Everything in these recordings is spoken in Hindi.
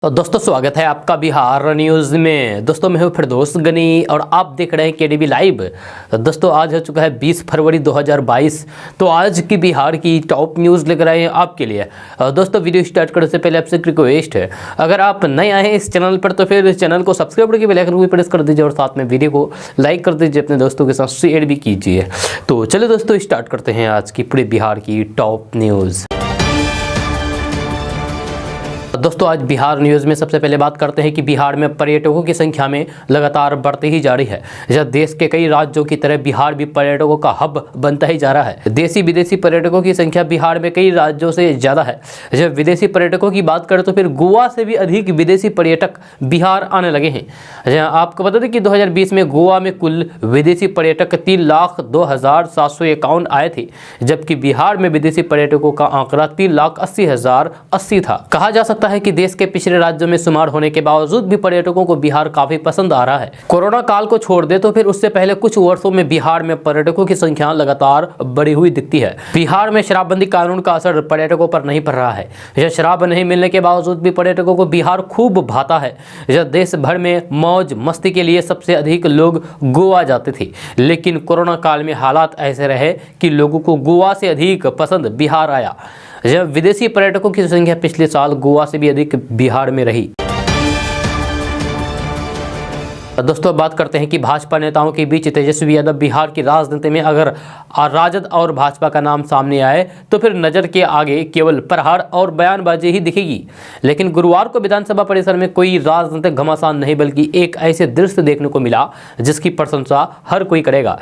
तो दोस्तों स्वागत है आपका बिहार न्यूज़ में। दोस्तों मैं हूं फिरदौस गनी और आप देख रहे हैं केडीबी लाइव। तो दोस्तों आज हो चुका है 20 फरवरी 2022। तो आज की बिहार की टॉप न्यूज़ लेकर आए हैं आपके लिए। दोस्तों वीडियो स्टार्ट करने से पहले आपसे रिक्वेस्ट है, अगर आप नए आए हैं इस चैनल पर तो फिर चैनल को सब्सक्राइब करके बेल आइकन को प्रेस कर दीजिए और साथ में वीडियो को लाइक कर दीजिए, अपने दोस्तों के साथ शेयर भी कीजिए। तो चलिए दोस्तों स्टार्ट करते हैं आज की पूरे बिहार की टॉप न्यूज़। दोस्तों आज बिहार न्यूज़ में सबसे पहले बात करते हैं कि बिहार में पर्यटकों की संख्या में लगातार बढ़ती ही जा रही है। जब देश के कई राज्यों की तरह बिहार भी पर्यटकों का हब बनता ही जा रहा है। देसी विदेशी पर्यटकों की संख्या बिहार में कई राज्यों से ज़्यादा है। जब विदेशी पर्यटकों की बात करें तो फिर गोवा से भी अधिक विदेशी पर्यटक बिहार आने लगे हैं। आपको बता दें कि 2020 में गोवा में कुल विदेशी पर्यटक 3,02,751 आए थे, जबकि बिहार में विदेशी पर्यटकों का आंकड़ा 3,80,080 था। कहा जा सकता है कि देश के पिछले राज्यों में शुमार होने के बावजूद भी पर्यटकों को बिहार काफी पसंद आ रहा है। कोरोना काल को छोड़ दे तो फिर उससे पहले कुछ वर्षों में बिहार में पर्यटकों की संख्या लगातार बढ़ी हुई दिखती है। बिहार में शराबबंदी कानून का असर पर्यटकों पर नहीं पड़ रहा है। यह शराब नहीं मिलने के बावजूद भी पर्यटकों को बिहार खूब भाता है। यह देश भर में मौज मस्ती के लिए सबसे अधिक लोग गोवा जाते थे, लेकिन कोरोना काल में हालात ऐसे रहे कि लोगों को गोवा से अधिक पसंद बिहार आया। जब विदेशी पर्यटकों की संख्या पिछले साल गोवा से भी अधिक बिहार में रही। दोस्तों बात करते हैं कि भाजपा नेताओं के बीच तेजस्वी यादव बिहार की राजनीति में अगर राजद और भाजपा का नाम सामने आए तो फिर नज़र के आगे केवल प्रहार और बयानबाजी ही दिखेगी। लेकिन गुरुवार को विधानसभा परिसर में कोई राजनीतिक घमासान नहीं बल्कि एक ऐसे दृश्य देखने को मिला जिसकी प्रशंसा हर कोई करेगा।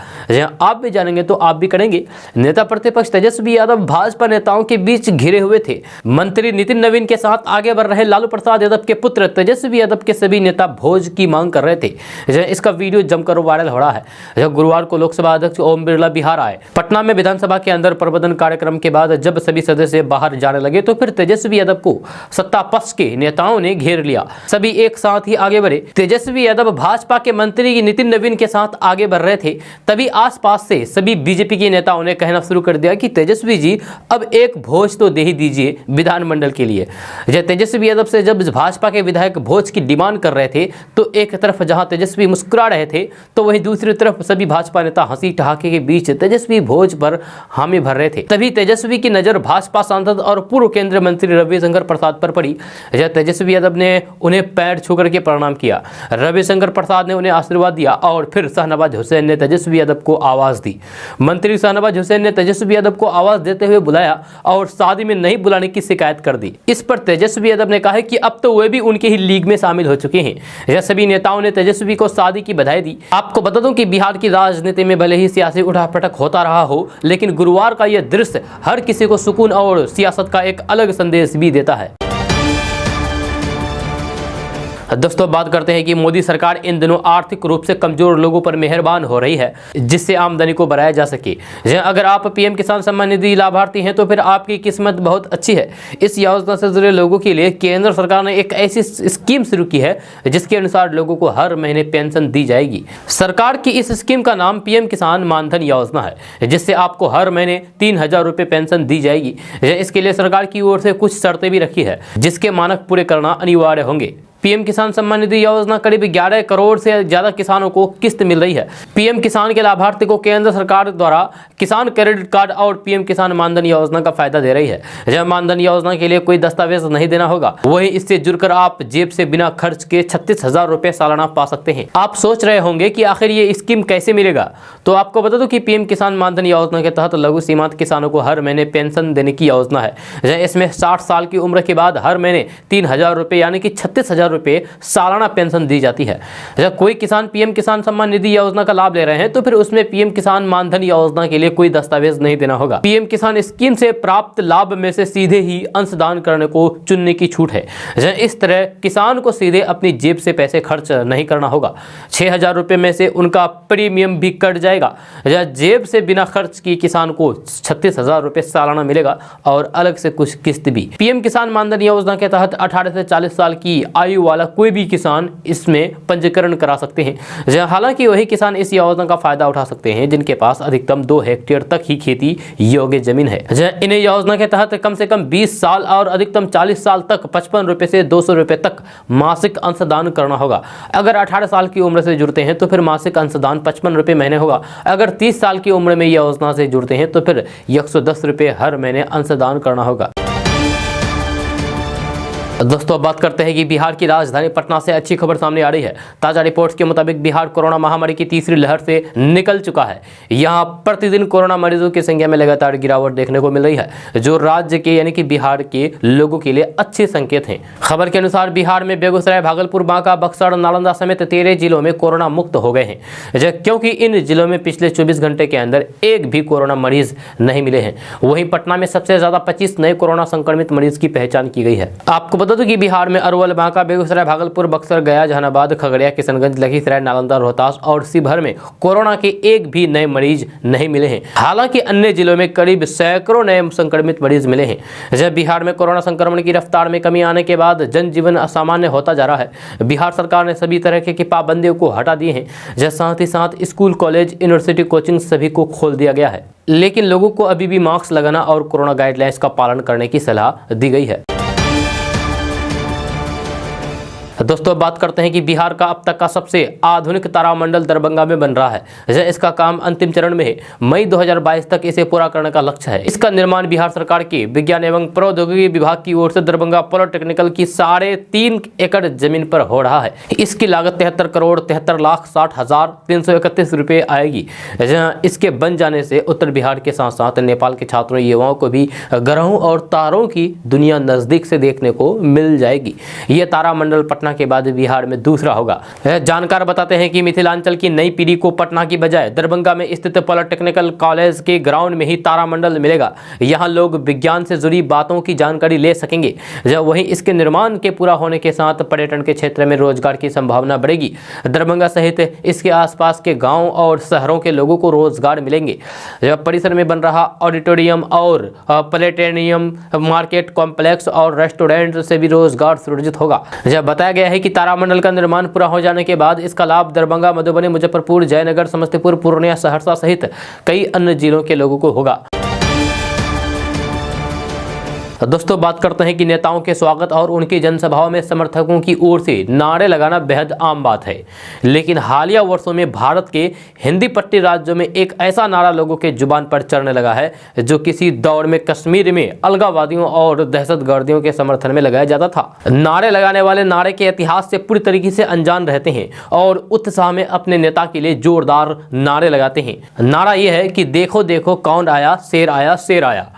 आप भी जानेंगे तो आप भी करेंगे। नेता प्रतिपक्ष तेजस्वी यादव भाजपा नेताओं के बीच घिरे हुए थे। मंत्री नितिन नवीन के साथ आगे बढ़ रहे लालू प्रसाद यादव के पुत्र तेजस्वी यादव के सभी नेता भोज की मांग कर रहे थे। इसका वीडियो जमकर वायरल हो रहा है। जब गुरुवार को लोकसभा अध्यक्ष ओम बिरला बिहार आए, पटना में विधानसभा के अंदर प्रबंधन कार्यक्रम के बाद जब सभी सदस्य बाहर जाने लगे तो फिर तेजस्वी यादव को सत्ता पक्ष के नेताओं ने घेर लिया। सभी एक साथ ही आगे बढ़े। तेजस्वी यादव भाजपा के मंत्री नितिन नवीन के साथ आगे बढ़ रहे थे, तभी आसपास से सभी बीजेपी के नेताओं ने कहना शुरू कर दिया कि तेजस्वी जी अब एक भोज तो दे ही दीजिए विधानमंडल के लिए। तेजस्वी यादव से जब भाजपा के विधायक भोज की डिमांड कर रहे थे तो एक तरफ जहां तेजस्वी मुस्कुरा रहे थे तो वहीं दूसरी तरफ सभी भाजपा नेता हंसी ठहाके के बीच तेजस्वी भोज पर हामी भर रहे थे। तभी तेजस्वी की नजर भाजपा सांसद और पूर्व केंद्रीय मंत्री रविशंकर प्रसाद पर पड़ी। तेजस्वी यादव ने उन्हें पैर छूकर के प्रणाम किया। रविशंकर प्रसाद ने उन्हें आशीर्वाद दिया और फिर शाहनवाज हुसैन ने तेजस्वी यादव को आवाज दी। मंत्री शाहनवाज हुसैन ने तेजस्वी यादव को आवाज देते हुए बुलाया और शादी में नहीं बुलाने की शिकायत कर दी। इस पर तेजस्वी यादव ने कहा कि अब तो वे भी उनके ही लीग में शामिल हो चुके हैं। सभी नेताओं ने तेजस्वी को शादी की बधाई दी। आपको बता दूं कि बिहार की राजनीति में भले ही सियासी उठापटक होता रहा हो, लेकिन गुरुवार का यह दृश्य हर किसी को सुकून और सियासत का एक अलग संदेश भी देता है। दोस्तों बात करते हैं कि मोदी सरकार इन दिनों आर्थिक रूप से कमजोर लोगों पर मेहरबान हो रही है, जिससे आमदनी को बढ़ाया जा सके। अगर आप पीएम किसान सम्मान निधि लाभार्थी हैं तो फिर आपकी किस्मत बहुत अच्छी है। इस योजना से जुड़े लोगों के लिए केंद्र सरकार ने एक ऐसी स्कीम शुरू की है जिसके अनुसार लोगों को हर महीने पेंशन दी जाएगी। सरकार की इस स्कीम का नाम पीएम किसान मानधन योजना है, जिससे आपको हर महीने 3,000 रुपये पेंशन दी जाएगी। इसके लिए सरकार की ओर से कुछ शर्तें भी रखी है जिसके मानक पूरे करना अनिवार्य होंगे। पीएम किसान सम्मान निधि योजना करीब 11 करोड़ से ज्यादा किसानों को किस्त मिल रही है। पीएम किसान के लाभार्थी को केंद्र सरकार द्वारा किसान क्रेडिट कार्ड और पीएम किसान मानधन योजना का फायदा दे रही है। जब मानधन योजना के लिए कोई दस्तावेज नहीं देना होगा, वहीं इससे जुड़कर आप जेब से बिना खर्च के 36,000 रुपए सालाना पा सकते हैं। आप सोच रहे होंगे कि आखिर ये स्कीम कैसे मिलेगा, तो आपको बता दूं कि पीएम किसान मानधन योजना के तहत लघु सीमांत किसानों को हर महीने पेंशन देने की योजना है। इसमें 60 साल की उम्र के बाद हर महीने 3,000 रुपए यानी कि 36,000 रुपए सालाना पेंशन दी जाती है। जब कोई किसान पीएम किसान सम्मान निधि योजना का लाभ ले रहे हैं तो फिर उसमें पीएम किसान मानधन योजना के लिए कोई दस्तावेज नहीं देना होगा। पीएम किसान स्कीम से प्राप्त लाभ में से सीधे ही अंशदान करने को चुनने की छूट है। इस तरह किसान को सीधे अपनी जेब से पैसे खर्च नहीं करना होगा। 6,000 रुपए में से उनका प्रीमियम भी कट जाएगा। जेब से बिना खर्च की किसान को 36,000 रुपए सालाना मिलेगा और अलग से कुछ किस्त भी। पीएम किसान मानधन योजना के तहत 18 से 40 साल की आयु वाला कोई भी किसान इसमें पंजीकरण करा सकते हैं। हालांकि वही किसान इस योजना का फायदा उठा सकते हैं जिनके पास अधिकतम 2 हेक्टेयर तक ही खेती योग्य जमीन है। इन्हें योजना के तहत कम से कम 20 साल और अधिकतम 40 साल तक 55 रुपए से 200 रुपए तक मासिक अंशदान करना होगा। अगर 18 साल की उम्र से जुड़ते हैं तो फिर मासिक अंशदान 55 रुपए महीने होगा। अगर 30 साल की उम्र में योजना से जुड़ते हैं तो फिर 110 रुपए हर महीने अंशदान करना होगा। दोस्तों, अब बात करते हैं कि बिहार की राजधानी पटना से अच्छी खबर सामने आ रही है। ताजा रिपोर्ट्स के मुताबिक बिहार कोरोना महामारी की तीसरी लहर से निकल चुका है। यहां प्रतिदिन कोरोना मरीजों की संख्या में लगातार गिरावट देखने को मिल रही है, जो राज्य के यानी कि बिहार के लोगों के लिए अच्छे संकेत हैं। खबर के अनुसार बिहार में बेगूसराय, भागलपुर, बांका, बक्सर, नालंदा समेत 13 जिलों में कोरोना मुक्त हो गए हैं, क्योंकि इन जिलों में पिछले 24 घंटे के अंदर एक भी कोरोना मरीज नहीं मिले हैं। वहीं पटना में सबसे ज्यादा 25 नए कोरोना संक्रमित मरीज की पहचान की गई है। आपको बता दूं कि बिहार में अरवल, बांका, बेगूसराय, भागलपुर, बक्सर, गया, जहानाबाद, खगड़िया, किशनगंज, लखीसराय, नालंदा, रोहतास और शिवहर में कोरोना के एक भी नए मरीज नहीं मिले हैं। हालांकि अन्य जिलों में करीब सैकड़ों नए संक्रमित मरीज मिले हैं। जब बिहार में कोरोना संक्रमण की रफ्तार में कमी आने के बाद जनजीवन असामान्य होता जा रहा है। बिहार सरकार ने सभी तरह की पाबंदियों को हटा दिए हैं। साथ ही साथ स्कूल, कॉलेज, यूनिवर्सिटी, कोचिंग सभी को खोल दिया गया है, लेकिन लोगों को अभी भी मास्क लगाना और कोरोना गाइडलाइंस का पालन करने की सलाह दी गई है। दोस्तों, बात करते हैं कि बिहार का अब तक का सबसे आधुनिक तारामंडल दरभंगा में बन रहा है। इसका काम अंतिम चरण में है। मई 2022 तक इसे पूरा करने का लक्ष्य है। इसका निर्माण बिहार सरकार के विज्ञान एवं प्रौद्योगिकी विभाग की ओर से दरभंगा पॉलिटेक्निकल की 3.5 एकड़ जमीन पर हो रहा है। इसकी लागत 73 करोड़ 73,60,331 रुपए आएगी। इसके बन जाने से उत्तर बिहार के साथ साथ नेपाल के छात्रों, युवाओं को भी ग्रहों और तारों की दुनिया नजदीक से देखने को मिल जाएगी। ये तारामंडल पटना के बाद बिहार में दूसरा होगा। जानकार बताते हैं कि मिथिलांचल की नई पीढ़ी को पटना की बजाय दरभंगा में स्थित पॉलिटेक्निकल कॉलेज के ग्राउंड में ही तारामंडल मिलेगा। यहां लोग विज्ञान से जुड़ी बातों की जानकारी ले सकेंगे। वहीं इसके निर्माण के पूरा होने के साथ पर्यटन के क्षेत्र में रोजगार की संभावना बढ़ेगी। दरभंगा सहित इसके आसपास के गाँव और शहरों के लोगों को रोजगार मिलेंगे। परिसर में बन रहा ऑडिटोरियम और प्लेनेटेरियम, मार्केट कॉम्प्लेक्स और रेस्टोरेंट से भी रोजगार सृजित होगा। बताया गया है कि तारामंडल का निर्माण पूरा हो जाने के बाद इसका लाभ दरभंगा, मधुबनी, मुजफ्फरपुर, जयनगर, समस्तीपुर, पूर्णिया, सहरसा सहित कई अन्य जिलों के लोगों को होगा। दोस्तों, बात करते हैं कि नेताओं के स्वागत और उनकी जनसभाओं में समर्थकों की ओर से नारे लगाना बेहद आम बात है, लेकिन हालिया वर्षों में भारत के हिंदी पट्टी राज्यों में एक ऐसा नारा लोगों के जुबान पर चढ़ने लगा है जो किसी दौर में कश्मीर में अलगाववादियों और दहशतगर्दियों के समर्थन में लगाया जाता था। नारे लगाने वाले नारे के इतिहास से पूरी तरीके से अनजान रहते हैं और उत्साह में अपने नेता के लिए जोरदार नारे लगाते हैं। नारा यह है कि देखो देखो कौन आया, शेर आया, शेर आया।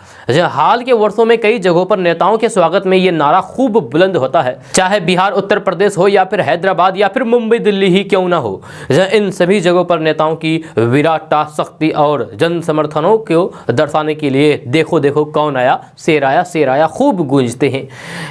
हाल के वर्षों में कई जगहों पर नेताओं के स्वागत में ये नारा खूब बुलंद होता है, चाहे बिहार, उत्तर प्रदेश हो या फिर हैदराबाद या फिर मुंबई, दिल्ली ही क्यों ना हो। इन सभी जगहों पर नेताओं की विराटता, शक्ति और जन समर्थनों को दर्शाने के लिए देखो देखो कौन आया, शेर आया, शेर आया खूब गूंजते हैं।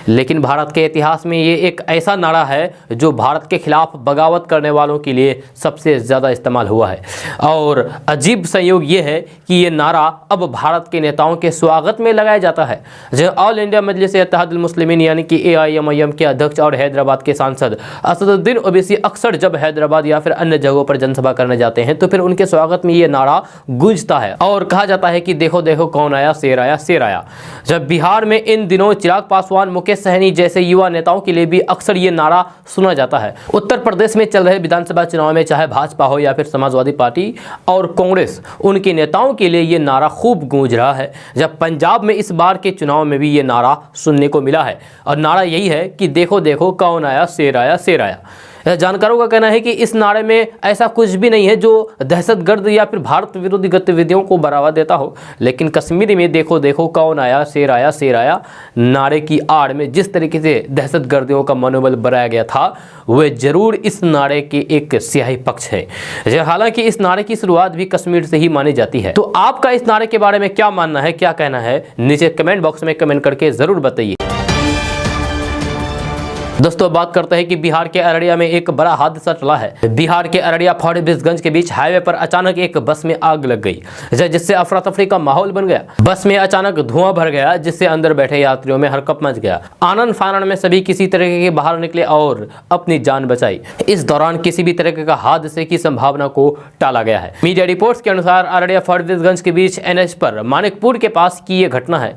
लेकिन भारत के इतिहास में ये एक ऐसा नारा है जो भारत के खिलाफ बगावत करने वालों के लिए सबसे ज्यादा इस्तेमाल हुआ है। और अजीब संयोग ये है कि ये नारा अब भारत के नेताओं के स्वागत में लगाया जाता है। जो ऑल इंडिया मजलिस इत्तेहादुल मुस्लिमीन यानी कि AIMIM के अध्यक्ष और हैदराबाद के सांसद असदुद्दीन ओवैसी अक्सर जब हैदराबाद या फिर अन्य जगहों पर जनसभा करने जाते हैं तो फिर उनके स्वागत में ये नारा गूंजता है और कहा जाता है कि देखो देखो कौन आया, शेर आया, शेर आया। जब बिहार में इन दिनों चिराग पासवान, मुकेश सहनी जैसे युवा नेताओं के लिए भी अक्सर ये नारा सुना जाता है। उत्तर प्रदेश में चल रहे विधानसभा चुनाव में चाहे भाजपा हो या फिर समाजवादी पार्टी और कांग्रेस, उनके नेताओं के लिए ये नारा खूब गूंज रहा है। जब पंजाब में इस बार के चुनाव में भी ये नारा सुनने को मिला है और नारा यही है कि देखो देखो कौन आया, शेर आया, शेर आया। जानकारों का कहना है कि इस नारे में ऐसा कुछ भी नहीं है जो दहशतगर्द या फिर भारत विरोधी गतिविधियों को बढ़ावा देता हो, लेकिन कश्मीर में देखो देखो कौन आया, शेर आया, शेर आया नारे की आड़ में जिस तरीके से दहशतगर्दियों का मनोबल बढ़ाया गया था वह जरूर इस नारे के एक स्याही पक्ष है। हालांकि इस नारे की शुरुआत भी कश्मीर से ही मानी जाती है। तो आपका इस नारे के बारे में क्या मानना है, क्या कहना है, नीचे कमेंट बॉक्स में कमेंट करके जरूर बताइए। दोस्तों बात करते हैं कि बिहार के अररिया में एक बड़ा हादसा चला है। बिहार के अररिया फारबिसगंज के बीच हाईवे पर अचानक एक बस में आग लग गई, जिससे अफरा तफरी का माहौल बन गया। बस में अचानक धुआं भर गया, जिससे अंदर बैठे यात्रियों में हरकंप मच गया। आनन फानन में सभी किसी तरीके के बाहर निकले और अपनी जान बचाई। इस दौरान किसी भी तरह का हादसे की संभावना को टाला गया है। मीडिया रिपोर्ट्स के अनुसार अररिया फारबिसगंज के बीच NH पर मानिकपुर के पास की यह घटना है।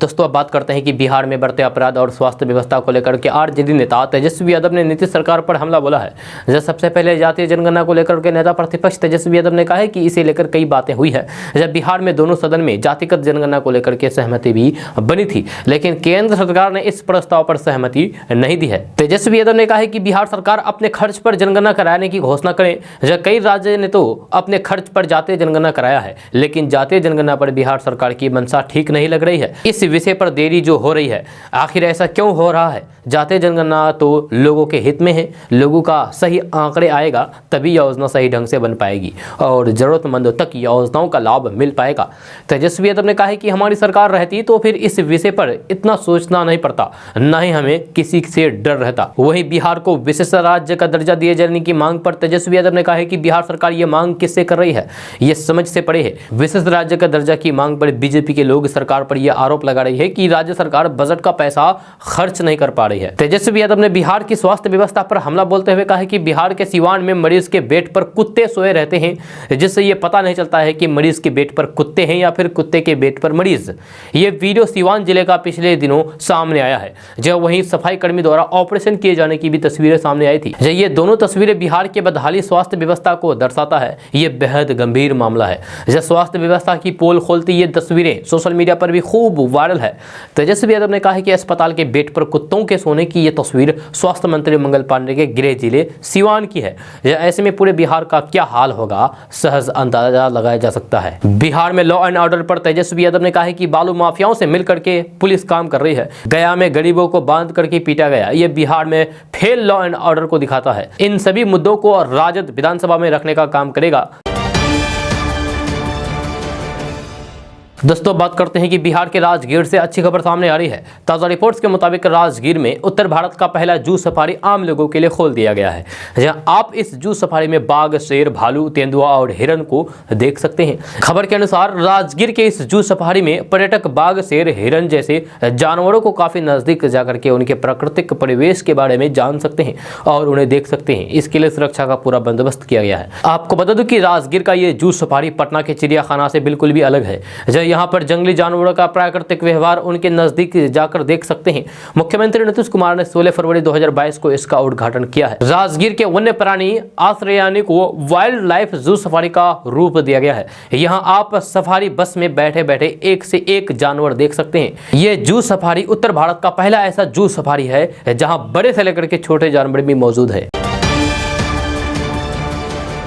दोस्तों अब बात करते हैं कि बिहार में बढ़ते अपराध और स्वास्थ्य व्यवस्था को लेकर के आरजेडी नेता तेजस्वी यादव ने नीतीश सरकार पर हमला बोला है। सबसे पहले जातीय जनगणना को लेकर के नेता प्रतिपक्ष तेजस्वी यादव ने कहा है कि इसे लेकर कई बातें हुई है। जब बिहार में दोनों सदन में जातिगत जनगणना को लेकर के सहमति भी बनी थी, लेकिन केंद्र सरकार ने इस प्रस्ताव पर सहमति नहीं दी है। तेजस्वी यादव ने कहा है कि बिहार सरकार अपने खर्च पर जनगणना कराने की घोषणा करे। कई राज्य ने तो अपने खर्च पर जातीय जनगणना कराया है, लेकिन जातीय जनगणना पर बिहार सरकार की मंशा ठीक नहीं लग रही है। इस विषय पर देरी जो हो रही है, आखिर ऐसा क्यों हो रहा है? जातीय जनगणना तो लोगों के हित में है। लोगों का सही आंकड़े आएगा तभी योजना सही ढंग से बन पाएगी और जरूरतमंदों तक योजनाओं का लाभ मिल पाएगा। तेजस्वी यादव ने कहा है कि हमारी सरकार रहती तो फिर इस विषय पर इतना सोचना नहीं पड़ता, न ही हमें किसी से डर रहता। वहीं बिहार को विशेष राज्य का दर्जा दिए जाने की मांग पर तेजस्वी यादव ने कहा है कि बिहार सरकार ये मांग किससे कर रही है, ये समझ से परे है। विशेष राज्य का दर्जा की मांग पर बीजेपी के लोग सरकार पर यह आरोप लगा रही है कि राज्य सरकार बजट का पैसा खर्च नहीं कर पा रही है। तेजस्वी यादव ने बिहार की स्वास्थ्य व्यवस्था पर हमला बोलते हुए कहा है कि बिहार के सिवान में मरीज के बेड पर कुत्ते सोए रहते हैं, जिससे यह पता नहीं चलता है कि मरीज के बेड पर कुत्ते हैं या फिर कुत्ते के बेड पर मरीज। ये वीडियो सिवान जिले का पिछले दिनों सामने आया है, जब वहीं सफाई कर्मी द्वारा ऑपरेशन किए जाने की भी तस्वीरें सामने आई थी। ये दोनों तस्वीरें बिहार के बदहाली स्वास्थ्य व्यवस्था को दर्शाता है। ये बेहद गंभीर मामला है। स्वास्थ्य व्यवस्था की पोल खोलती ये तस्वीरें सोशल मीडिया पर भी खूब वायरल है। तेजस्वी यादव ने कहा है कि अस्पताल के बेड पर कुत्तों के सोने की यह तस्वीर स्वास्थ्य मंत्री मंगल पांडे के गृह जिले सिवान की है। ऐसे में पूरे बिहार का क्या हाल होगा, सहज अंदाजा लगाया जा सकता है। बिहार में लॉ एंड ऑर्डर पर तेजस्वी यादव ने कहा है कि बालू माफियाओं से मिलकर के पुलिस काम कर रही है। गया में गरीबों को बांध करके पीटा गया, यह बिहार में फेल लॉ एंड ऑर्डर को दिखाता है। इन सभी मुद्दों को राजद विधानसभा में रखने का काम करेगा। दोस्तों बात करते हैं कि बिहार के राजगीर से अच्छी खबर सामने आ रही है। ताज़ा रिपोर्ट्स के मुताबिक राजगीर में उत्तर भारत का पहला जू सफारी आम लोगों के लिए खोल दिया गया है। जहां आप इस जू सफारी में बाघ, शेर, भालू, तेंदुआ और हिरन को देख सकते हैं। खबर के अनुसार राजगीर के इस जू सफारी में पर्यटक बाघ, शेर, हिरन जैसे जानवरों को काफी नजदीक जाकर के उनके प्राकृतिक परिवेश के बारे में जान सकते हैं और उन्हें देख सकते हैं। इसके लिए सुरक्षा का पूरा बंदोबस्त किया गया है। आपको बता दूं कि राजगीर का ये जू सफारी पटना के चिड़ियाखाना से बिल्कुल भी अलग है। यहाँ पर जंगली जानवरों का प्राकृतिक व्यवहार उनके नजदीक जाकर देख सकते हैं। मुख्यमंत्री नीतीश कुमार ने 16 फरवरी 2022 को इसका उद्घाटन किया है। राजगीर के वन्य प्राणी आश्रयानी को वाइल्ड लाइफ जू सफारी का रूप दिया गया है। यहाँ आप सफारी बस में बैठे बैठे एक से एक जानवर देख सकते हैं। ये जू सफारी उत्तर भारत का पहला ऐसा जू सफारी है जहाँ बड़े से लेकर के छोटे जानवर भी मौजूद है।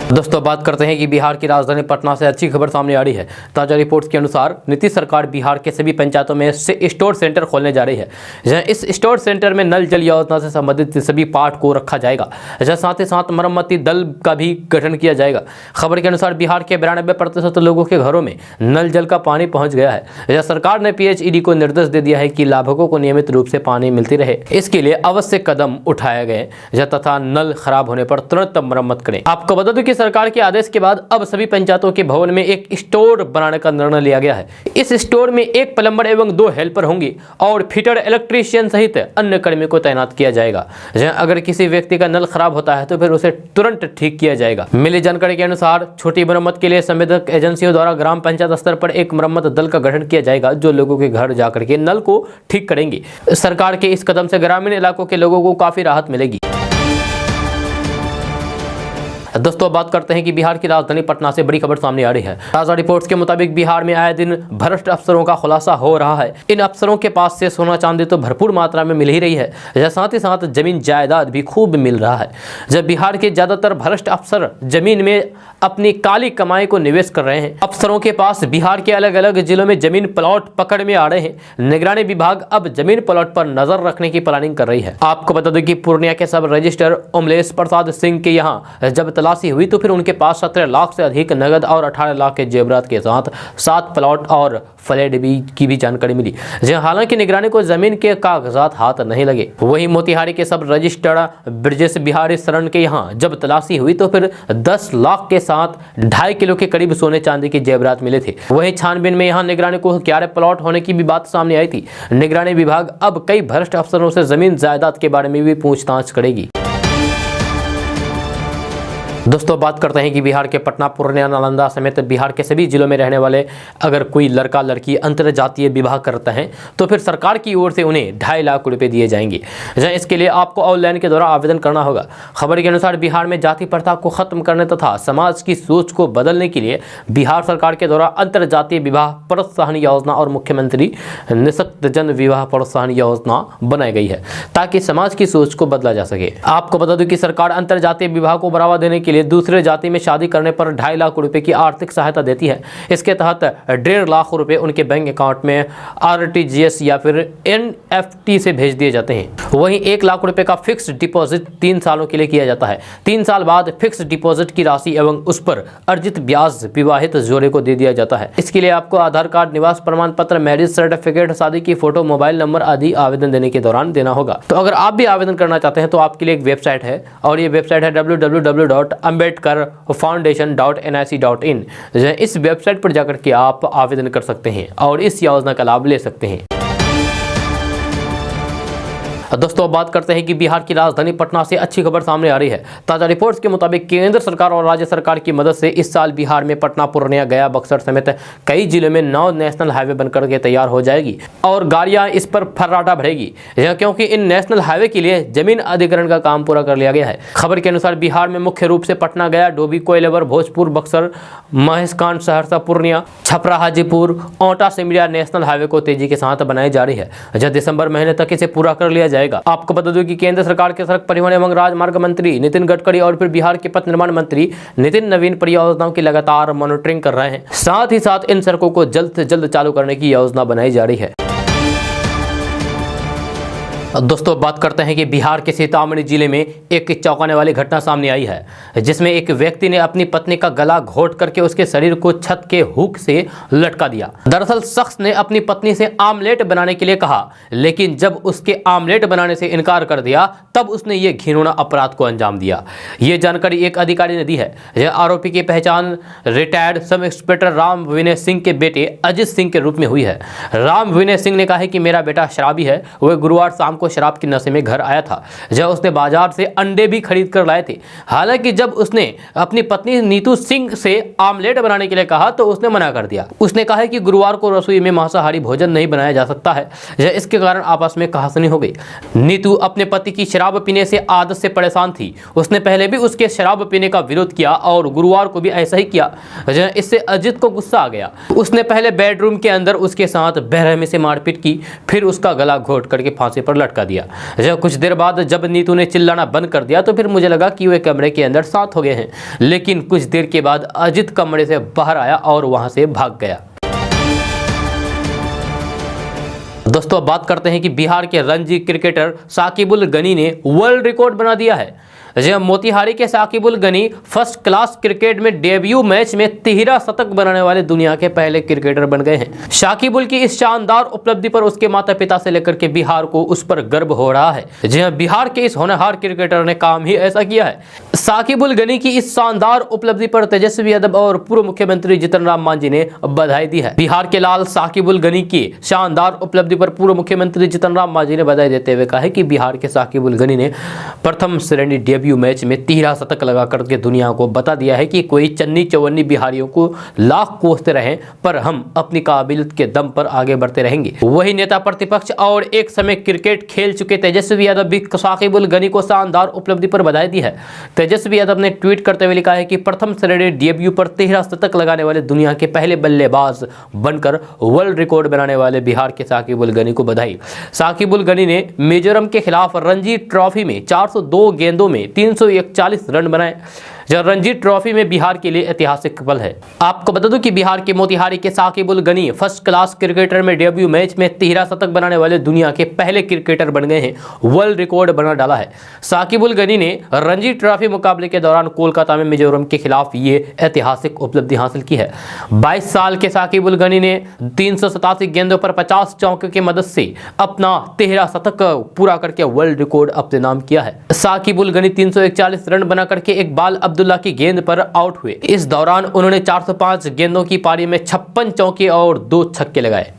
दोस्तों बात करते हैं कि बिहार की राजधानी पटना से अच्छी खबर सामने आ रही है। ताजा रिपोर्ट्स के अनुसार नीतीश सरकार बिहार के सभी पंचायतों में स्टोर सेंटर खोलने जा रही है। जहां इस स्टोर सेंटर में नल जल योजना से संबंधित सभी पार्ट को रखा जाएगा। साथ ही साथ मरम्मती दल का भी गठन किया जाएगा। खबर के अनुसार बिहार के 92% लोगों के घरों में नल जल का पानी पहुंच गया है। सरकार ने PHED को निर्देश दे दिया है कि लाभुकों को नियमित रूप से पानी मिलती रहे। इसके लिए आवश्यक कदम उठाए गए तथा नल खराब होने पर तुरंत मरम्मत करें। आपको बता दूं कि सरकार के आदेश के बाद अब सभी पंचायतों के भवन में एक स्टोर बनाने का निर्णय लिया गया है। इस स्टोर में एक प्लम्बर एवं 2 हेल्पर होंगे और फिटर, इलेक्ट्रीशियन सहित अन्य कर्मियों को तैनात किया जाएगा। अगर किसी व्यक्ति का नल खराब होता है तो फिर उसे तुरंत ठीक किया जाएगा। मिली जानकारी के अनुसार छोटी मरम्मत के लिए संवेदक एजेंसियों द्वारा ग्राम पंचायत स्तर पर एक मरम्मत दल का गठन किया जाएगा, जो लोगों के घर जाकर के नल को ठीक करेंगे। सरकार के इस कदम से ग्रामीण इलाकों के लोगों को काफी राहत मिलेगी। दोस्तों बात करते हैं कि बिहार की राजधानी पटना से बड़ी खबर सामने आ रही है। ताजा रिपोर्ट्स के मुताबिक बिहार में आए दिन भ्रष्ट अफसरों का खुलासा हो रहा है। इन अफसरों के पास से सोना चांदी तो भरपूर मात्रा में मिल ही रही है, साथ ही साथ जमीन जायदाद भी खूब मिल रहा है। जब बिहार के ज्यादातर भ्रष्ट अफसर जमीन में अपनी काली कमाई को निवेश कर रहे हैं। अफसरों के पास बिहार के अलग अलग जिलों में जमीन प्लॉट पकड़ में आ रहे हैं। निगरानी विभाग अब जमीन प्लॉट पर नजर रखने की प्लानिंग कर रही है। आपको बता दें कि पूर्णिया के सब रजिस्टर उमलेश प्रसाद सिंह के यहाँ जब तलाशी हुई तो फिर उनके पास 17 लाख से अधिक नगद और 18 लाख के जेवरात के साथ 7 प्लॉट और फ्लैट की भी जानकारी मिली, जहां हालांकि निगरानी को जमीन के कागजात हाथ नहीं लगे। वहीं मोतिहारी के सब रजिस्टर्ड ब्रजेश बिहारी शरण के यहाँ जब तलाशी हुई तो फिर 10 लाख के साथ 2.5 किलो के करीब सोने चांदी के जेवरात मिले थे। वहीं छानबीन में यहाँ निगरानी को 11 प्लॉट होने की भी बात सामने आई थी। निगरानी विभाग अब कई भ्रष्ट अफसरों से जमीन जायदाद के बारे में भी पूछताछ करेगी। दोस्तों बात करते हैं कि बिहार के पटना, पूर्णिया, नालंदा समेत बिहार के सभी जिलों में रहने वाले अगर कोई लड़का लड़की अंतरजातीय विवाह करते हैं तो फिर सरकार की ओर से उन्हें 2.5 लाख रुपए दिए जाएंगे। इसके लिए आपको ऑनलाइन के द्वारा आवेदन करना होगा। खबर के अनुसार बिहार में जाति प्रथा को खत्म करने तथा समाज की सोच को बदलने के लिए बिहार सरकार के द्वारा अंतरजातीय विवाह प्रोत्साहन योजना और मुख्यमंत्री निःशक्तजन विवाह प्रोत्साहन योजना बनाई गई है ताकि समाज की सोच को बदला जा सके। आपको बता दूं कि सरकार अंतरजातीय विवाह को बढ़ावा देने के लिए दूसरे जाति में शादी करने पर 2.5 लाख रुपए की आर्थिक सहायता देती है। इसके तहत 1.5 लाख रुपए उनके बैंक अकाउंट में RTGS या फिर NFT से भेज दिए जाते हैं। वहीं 1 लाख रुपए का फिक्स डिपॉजिट 3 सालों के लिए किया जाता है। 3 साल बाद फिक्स डिपॉजिट की राशि एवं उस पर अर्जित ब्याज विवाहित जोड़े को दे दिया जाता है। इसके लिए आपको आधार कार्ड, निवास प्रमाण पत्र, मैरिज सर्टिफिकेट, शादी की फोटो, मोबाइल नंबर आदि आवेदन देने के दौरान देना होगा। तो अगर आप भी आवेदन करना चाहते हैं तो आपके लिए एक वेबसाइट है और ये वेबसाइट है www.ambedkarfoundation.nic.in। इस वेबसाइट पर जाकर के आप आवेदन कर सकते हैं और इस योजना का लाभ ले सकते हैं। दोस्तों बात करते हैं कि बिहार की राजधानी पटना से अच्छी खबर सामने आ रही है। ताजा रिपोर्ट्स के मुताबिक केंद्र सरकार और राज्य सरकार की मदद से इस साल बिहार में पटना, पूर्णिया, गया, बक्सर समेत कई जिलों में 9 नेशनल हाईवे बनकर के तैयार हो जाएगी और गाड़ियां इस पर फर्राटा भरेगी, क्योंकि इन नेशनल हाईवे के लिए जमीन अधिग्रहण का काम पूरा कर लिया गया है। खबर के अनुसार बिहार में मुख्य रूप से पटना, गया, डोभी, कोइलवर, भोजपुर, बक्सर, महेशकांड, सहरसा, पूर्णिया, छपरा, हाजीपुर, ओटा, सिमरिया नेशनल हाईवे को तेजी के साथ बनाई जा रही है, जब दिसंबर महीने तक इसे पूरा कर लिया जाएगा। आपको बता दूं कि केंद्र सरकार के सड़क परिवहन एवं राजमार्ग मंत्री नितिन गडकरी और फिर बिहार के पथ निर्माण मंत्री नितिन नवीन परियोजनाओं की लगातार मॉनिटरिंग कर रहे हैं। साथ ही साथ इन सड़कों को जल्द से जल्द चालू करने की योजना बनाई जा रही है। दोस्तों बात करते हैं कि बिहार के सीतामढ़ी जिले में एक चौंकाने वाली घटना सामने आई है, जिसमें एक व्यक्ति ने अपनी पत्नी का गला घोट करके उसके शरीर को छत के हुक से लटका दिया। दरअसल शख्स ने अपनी पत्नी से आमलेट बनाने के लिए कहा, लेकिन जब उसके आमलेट बनाने से इनकार कर दिया तब उसने ये घिनौना अपराध को अंजाम दिया। ये जानकारी एक अधिकारी ने दी है। यह आरोपी की पहचान retired sub inspector Ram Vinay Singh के बेटे अजित सिंह के रूप में हुई है। राम विनय सिंह ने कहा है कि मेरा बेटा शराबी है। वह गुरुवार शाम को शराब की नशे में घर आया था, जब उसने बाजार से अंडे भी खरीद कर लाए थे। हालांकि जब उसने अपनी पत्नी नीतू सिंह से आमलेट बनाने के लिए कहा तो उसने मना कर दिया। उसने कहा है कि गुरुवार को रसोई में मांसाहारी भोजन नहीं बनाया जा सकता है। इसके कारण आपस में कहासुनी हो गई। नीतू अपने पति की शराब पीने से आदत से परेशान थी। उसने पहले भी उसके शराब पीने का विरोध किया और गुरुवार को भी ऐसा ही किया। इससे अजित को गुस्सा आ गया। उसने पहले बेडरूम के अंदर उसके साथ बेरहमी से मारपीट की, फिर उसका गला घोट करके फांसी पर लटका दिया। कुछ देर बाद जब नीतू ने चिल्लाना बंद कर दिया तो फिर मुझे लगा कि वे कमरे के अंदर साथ हो गए हैं, लेकिन कुछ देर के बाद अजित कमरे से बाहर आया और वहां से भाग गया। दोस्तों बात करते हैं कि बिहार के रणजी क्रिकेटर साकिबुल गनी ने वर्ल्ड रिकॉर्ड बना दिया है। मोतिहारी के Sakibul Gani first class cricket में डेब्यू मैच में 13 शतक बनाने वाले दुनिया के पहले क्रिकेटर बन गए हैं। साकिबुल की इस शानदार उपलब्धि पर उसके माता पिता से लेकर के बिहार को उस पर गर्व हो रहा है। बिहार के इस होनहार क्रिकेटर ने काम ही ऐसा किया है। साकिबुल गनी की इस शानदार उपलब्धि पर तेजस्वी यादव और पूर्व मुख्यमंत्री जीतन राम मांझी ने बधाई दी है। बिहार के लाल साकिबुल गनी की शानदार उपलब्धि पर पूर्व मुख्यमंत्री जीतन राम मांझी ने बधाई देते हुए कहा है कि बिहार के साकिबुल गनी ने प्रथम श्रेणी डेब्यू मैच में 13 शतक लगा करके दुनिया को बता दिया है कि कोई चन्नी चौवन्नी बिहारियों को लाख कोसते रहे, पर हम अपनी काबिलियत के दम पर आगे बढ़ते रहेंगे। वही नेता प्रतिपक्ष और एक समय क्रिकेट खेल चुके तेजस्वी यादव भी साकिबुल गनी को शानदार उपलब्धि पर बधाई दी है। तेजस्वी यादव ने ट्वीट करते हुए लिखा है कि प्रथम श्रेणी डेब्यू पर 13 शतक लगाने वाले दुनिया के पहले बल्लेबाज बनकर वर्ल्ड रिकॉर्ड बनाने वाले बिहार के साकिबुल गनी को बधाई। साकिबुल गनी ने मिजोरम के खिलाफ रणजी ट्रॉफी में 402 गेंदों में 341 रन बनाए। जो रणजी ट्रॉफी में बिहार के लिए ऐतिहासिक पल है। आपको बता दूं कि बिहार के मोतिहारी के साकिब उल गनी फर्स्ट क्लास क्रिकेटर में डेब्यू मैच में 13 शतक बनाने वाले दुनिया के पहले क्रिकेटर बन गए हैं। वर्ल्ड रिकॉर्ड बना डाला है। साकिब उल गनी ने रणजी ट्रॉफी मुकाबले के दौरान कोलकाता में मिजोरम के खिलाफ ये ऐतिहासिक उपलब्धि हासिल की है। 22 साल के साकिब उल गनी ने 387 गेंदों पर 50 चौकों की मदद से अपना 13 शतक पूरा करके वर्ल्ड रिकॉर्ड अपने नाम किया है। साकिब उल गनी 341 रन बना करके इकबाल अब्दुल्ला की गेंद पर आउट हुए। इस दौरान उन्होंने 405 गेंदों की पारी में 56 चौके और 2 छक्के लगाए।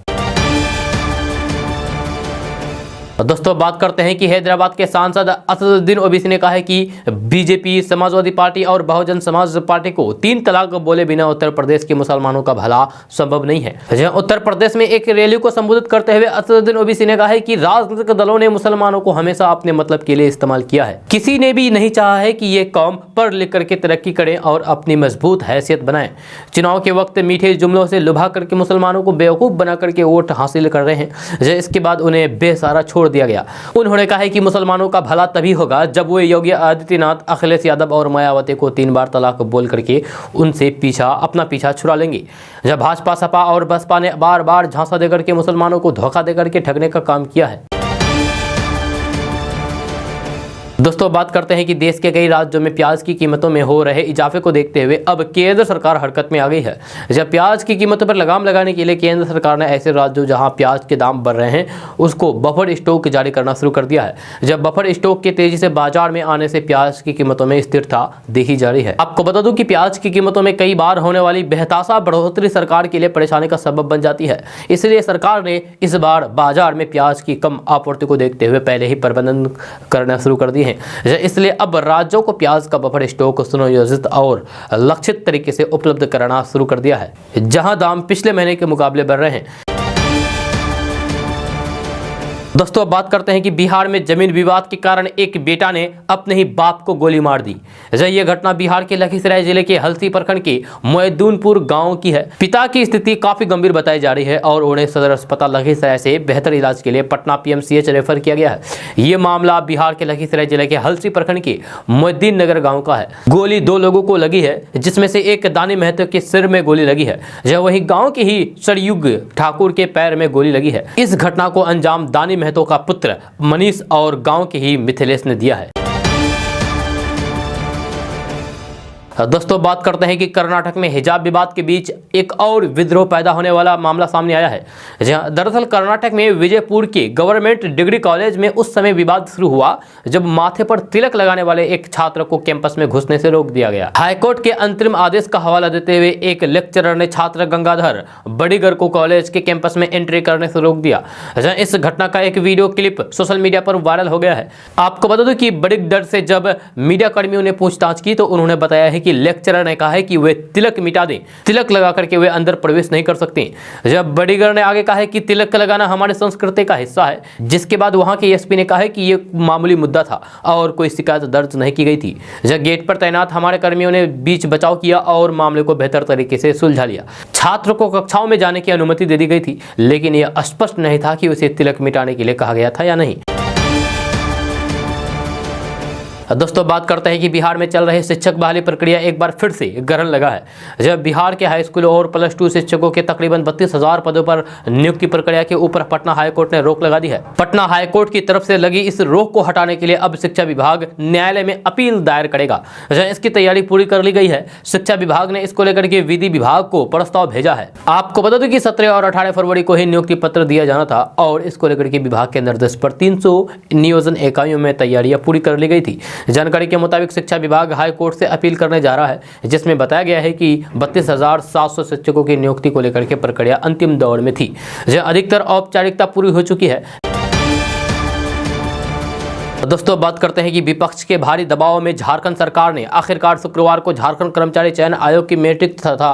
दोस्तों बात करते हैं कि हैदराबाद के सांसद असदुद्दीन ओवैसी ने कहा है कि बीजेपी, समाजवादी पार्टी और बहुजन समाज पार्टी को 3 तलाक बोले बिना उत्तर प्रदेश के मुसलमानों का भला संभव नहीं है। उत्तर प्रदेश में एक रैली को संबोधित करते हुए असदुद्दीन ओवैसी ने कहा है कि राजनीतिक दलों ने मुसलमानों को हमेशा अपने मतलब के लिए इस्तेमाल किया है। किसी ने भी नहीं चाहा है कि ये कौम पढ़ लिख करके तरक्की करे और अपनी मजबूत हैसियत बनाए। चुनाव के वक्त मीठे जुमलों से लुभा करके मुसलमानों को बेवकूफ बना करके वोट हासिल कर रहे हैं। इसके बाद उन्हें बेसहारा छोड़ दिया गया। उन्होंने कहा है कि मुसलमानों का भला तभी होगा जब वो योगी आदित्यनाथ, अखिलेश यादव और मायावती को 3 बार तलाक बोल करके उनसे अपना पीछा छुड़ा लेंगे। जब भाजपा, सपा और बसपा ने बार बार झांसा देकर के मुसलमानों को धोखा देकर के ठगने का काम किया है। दोस्तों बात करते हैं कि देश के कई राज्यों में प्याज की कीमतों में हो रहे इजाफे को देखते हुए अब केंद्र सरकार हरकत में आ गई है। जब प्याज की कीमतों पर लगाम लगाने के लिए केंद्र सरकार ने ऐसे राज्यों जहां प्याज के दाम बढ़ रहे हैं उसको बफर स्टॉक जारी करना शुरू कर दिया है। जब बफर स्टॉक के तेजी से बाजार में आने से प्याज की कीमतों में स्थिरता देखी जा रही है। आपको बता दूं कि प्याज की कीमतों में कई बार होने वाली बेहताशा बढ़ोतरी सरकार के लिए परेशानी का सबब बन जाती है। इसलिए सरकार ने इस बार बाजार में प्याज की कम आपूर्ति को देखते हुए पहले ही प्रबंधन करना शुरू कर दिए हैं। इसलिए अब राज्यों को प्याज का बफर स्टॉक सुनियोजित और लक्षित तरीके से उपलब्ध कराना शुरू कर दिया है, जहां दाम पिछले महीने के मुकाबले बढ़ रहे हैं। दोस्तों अब बात करते हैं कि बिहार में जमीन विवाद के कारण एक बेटा ने अपने ही बाप को गोली मार दी। यह घटना बिहार के लखीसराय जिले के हल्सी प्रखंड के मोहिउद्दीनपुर गांव की है। पिता की स्थिति काफी गंभीर बताई जा रही है और उन्हें सदर अस्पताल लखीसराय से बेहतर इलाज के लिए पटना PMCH रेफर किया गया है। ये मामला बिहार के लखीसराय जिले के हल्सी प्रखंड के मोहिउद्दीन नगर गाँव का है। गोली 2 लोगों को लगी है, जिसमें से एक दानी महतो के सिर में गोली लगी है। वही गाँव के ही सरयुग ठाकुर के पैर में गोली लगी है। इस घटना को अंजाम दानी महतो का पुत्र मनीष और गांव के ही मिथिलेश ने दिया है। दोस्तों बात करते हैं कि कर्नाटक में हिजाब विवाद के बीच एक और विद्रोह पैदा होने वाला मामला सामने आया है। दरअसल कर्नाटक में विजयपुर के गवर्नमेंट डिग्री कॉलेज में उस समय विवाद शुरू हुआ जब माथे पर तिलक लगाने वाले एक छात्र को कैंपस में घुसने से रोक दिया गया। हाईकोर्ट के अंतरिम आदेश का हवाला देते हुए एक लेक्चरर ने छात्र गंगाधर बड़ीगर को कॉलेज के कैंपस में एंट्री करने से रोक दिया। इस घटना का एक वीडियो क्लिप सोशल मीडिया पर वायरल हो गया है। आपको बता दूं कि बड़ीगर से जब मीडिया कर्मियों ने पूछताछ की तो उन्होंने बताया है कि लेक्चरर ने कहा है कि वे तिलक मिटा दें, तिलक लगा करके वे अंदर प्रवेश नहीं कर सकते। जब बड़ीगर ने आगे कहा है कि तिलक लगाना हमारी संस्कृति का हिस्सा है, जिसके बाद वहां के एसपी ने कहा है कि ये मामूली मुद्दा था और कोई शिकायत दर्ज नहीं की गई थी। जब गेट पर तैनात हमारे कर्मियों ने बीच बचाव किया और मामले को बेहतर तरीके से सुलझा लिया। छात्र को कक्षाओं में जाने की अनुमति दे दी गई थी, लेकिन यह स्पष्ट नहीं था कि उसे तिलक मिटाने के लिए कहा गया था या नहीं। दोस्तों बात करते हैं कि बिहार में चल रही शिक्षक बहाली प्रक्रिया एक बार फिर से ग्रहण लगा है। जब बिहार के हाई स्कूल और +2 शिक्षकों के तकरीबन 32,000 पदों पर नियुक्ति प्रक्रिया के ऊपर पटना हाईकोर्ट ने रोक लगा दी है। पटना हाईकोर्ट की तरफ से लगी इस रोक को हटाने के लिए अब शिक्षा विभाग न्यायालय में अपील दायर करेगा। इसकी तैयारी पूरी कर ली गई है। शिक्षा विभाग ने इसको लेकर के विधि विभाग को प्रस्ताव भेजा है। आपको बता दें कि 17 और 18 फरवरी को ही नियुक्ति पत्र दिया जाना था और इसको लेकर के विभाग के निर्देश पर 300 नियोजन इकाइयों में तैयारियां पूरी कर ली गई थी। जानकारी के मुताबिक शिक्षा विभाग हाई कोर्ट से अपील करने जा रहा है, जिसमें बताया गया है कि 32,700 शिक्षकों की नियुक्ति को लेकर के प्रक्रिया अंतिम दौर में थी। अधिकतर औपचारिकता पूरी हो चुकी है। दोस्तों बात करते हैं कि विपक्ष के भारी दबाव में झारखंड सरकार ने आखिरकार शुक्रवार को झारखंड कर्मचारी चयन आयोग की मैट्रिक तथा